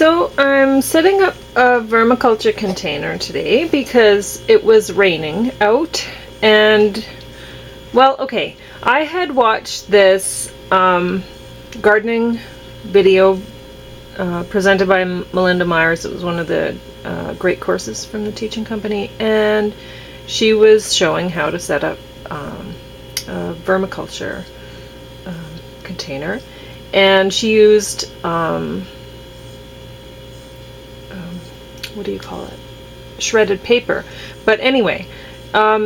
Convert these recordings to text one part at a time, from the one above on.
So I'm setting up a vermiculture container today because it was raining out, and well, okay, I had watched this gardening video presented by Melinda Myers. It was one of the great courses from the teaching company, and she was showing how to set up a vermiculture container, and she used what do you call it? Shredded paper. But anyway,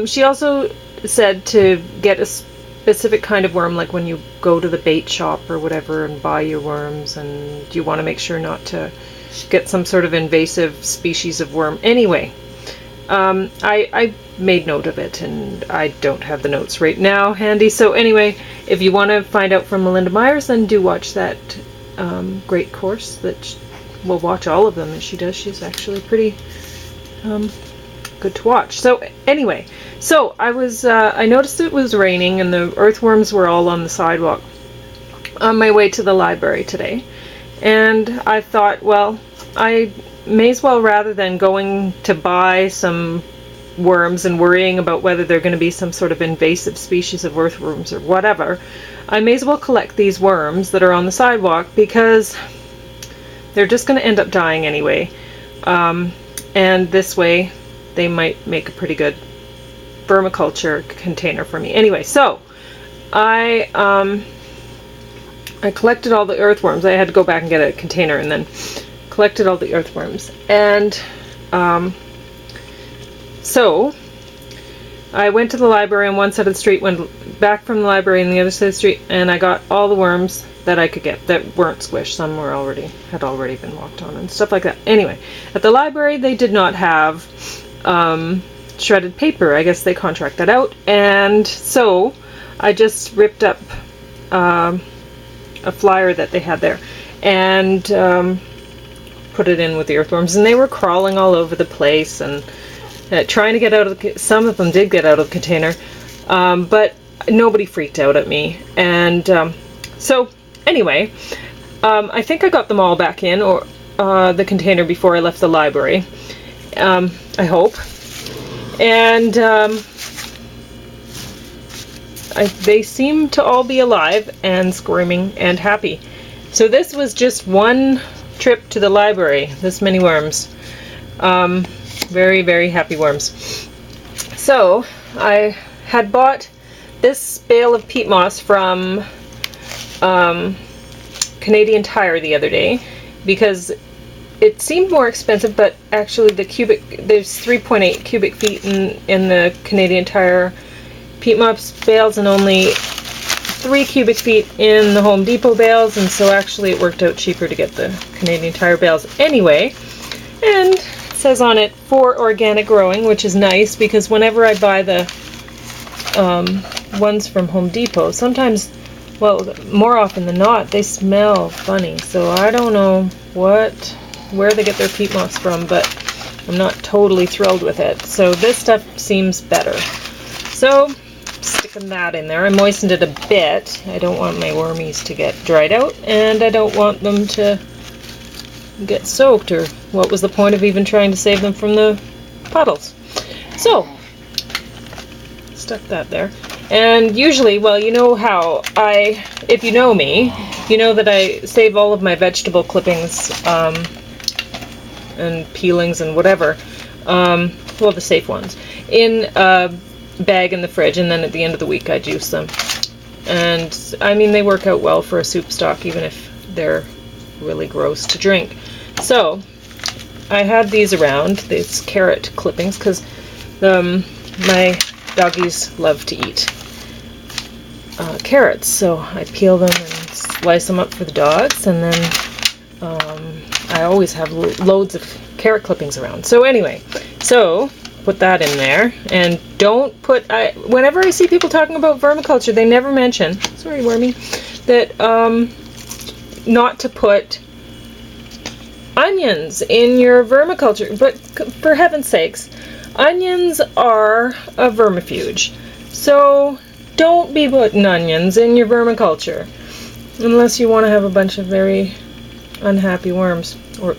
she also said to get a specific kind of worm, like when you go to the bait shop or whatever and buy your worms, and you want to make sure not to get some sort of invasive species of worm. Anyway, I made note of it, and I don't have the notes right now handy. So anyway, if you want to find out from Melinda Myers, then do watch that great course that we'll watch all of them as she does. She's actually pretty good to watch. So anyway, so I noticed it was raining and the earthworms were all on the sidewalk on my way to the library today, and I thought, well, I may as well, rather than going to buy some worms and worrying about whether they're going to be some sort of invasive species of earthworms or whatever, I may as well collect these worms that are on the sidewalk, because they're just going to end up dying anyway, and this way they might make a pretty good vermiculture container for me. Anyway, so I collected all the earthworms. I had to go back and get a container, and then collected all the earthworms, and so I went to the library on one side of the street, went back from the library on the other side of the street, and I got all the worms that I could get that weren't squished. Some had already been walked on and stuff like that. Anyway, at the library they did not have shredded paper. I guess they contract that out, and so I just ripped up a flyer that they had there and put it in with the earthworms, and they were crawling all over the place and trying to get out of the, some of them did get out of the container, but nobody freaked out at me. And so anyway, I think I got them all back in, or the container, before I left the library, I hope. And they seem to all be alive and squirming and happy. So this was just one trip to the library, this many worms. Very, very happy worms. So I had bought this bale of peat moss from Canadian Tire the other day, because it seemed more expensive, but actually there's 3.8 cubic feet in the Canadian Tire peat moss bales, and only 3 cubic feet in the Home Depot bales, and so actually it worked out cheaper to get the Canadian Tire bales anyway. And it says on it for organic growing, which is nice, because whenever I buy the ones from Home Depot, sometimes, well, more often than not, they smell funny. So I don't know where they get their peat moss from, but I'm not totally thrilled with it. So this stuff seems better. So sticking that in there. I moistened it a bit. I don't want my wormies to get dried out, and I don't want them to get soaked, or what was the point of even trying to save them from the puddles? So stuck that there. And usually, well, you know how if you know me, you know that I save all of my vegetable clippings and peelings and whatever, well, the safe ones, in a bag in the fridge, and then at the end of the week I juice them. And I mean, they work out well for a soup stock, even if they're really gross to drink. So I had these around, these carrot clippings, because my doggies love to eat carrots, so I peel them and slice them up for the dogs, and then I always have loads of carrot clippings around. So anyway, so put that in there, and don't put, whenever I see people talking about vermiculture, they never mention, sorry wormy, that not to put onions in your vermiculture. But for heaven's sakes, onions are a vermifuge, so don't be putting onions in your vermiculture unless you want to have a bunch of very unhappy worms, or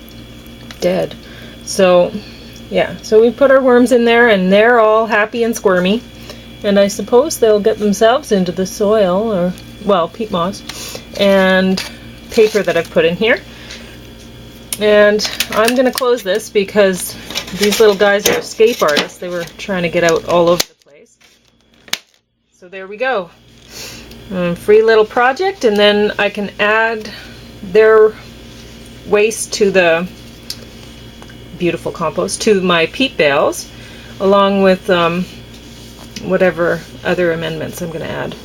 dead. So yeah, so we put our worms in there and they're all happy and squirmy, and I suppose they'll get themselves into the soil, or well, peat moss and paper that I've put in here. And I'm gonna close this because these little guys are escape artists. They were trying to get out all over the place. So there we go. Free little project, and then I can add their waste to the beautiful compost to my peat bales, along with whatever other amendments I'm going to add.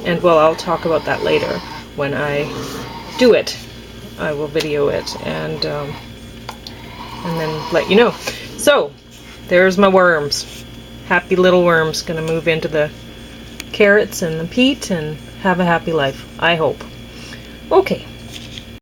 And well, I'll talk about that later when I do it. I will video it and then let you know. So there's my worms. Happy little worms, going to move into the carrots and the peat and have a happy life, I hope. Okay.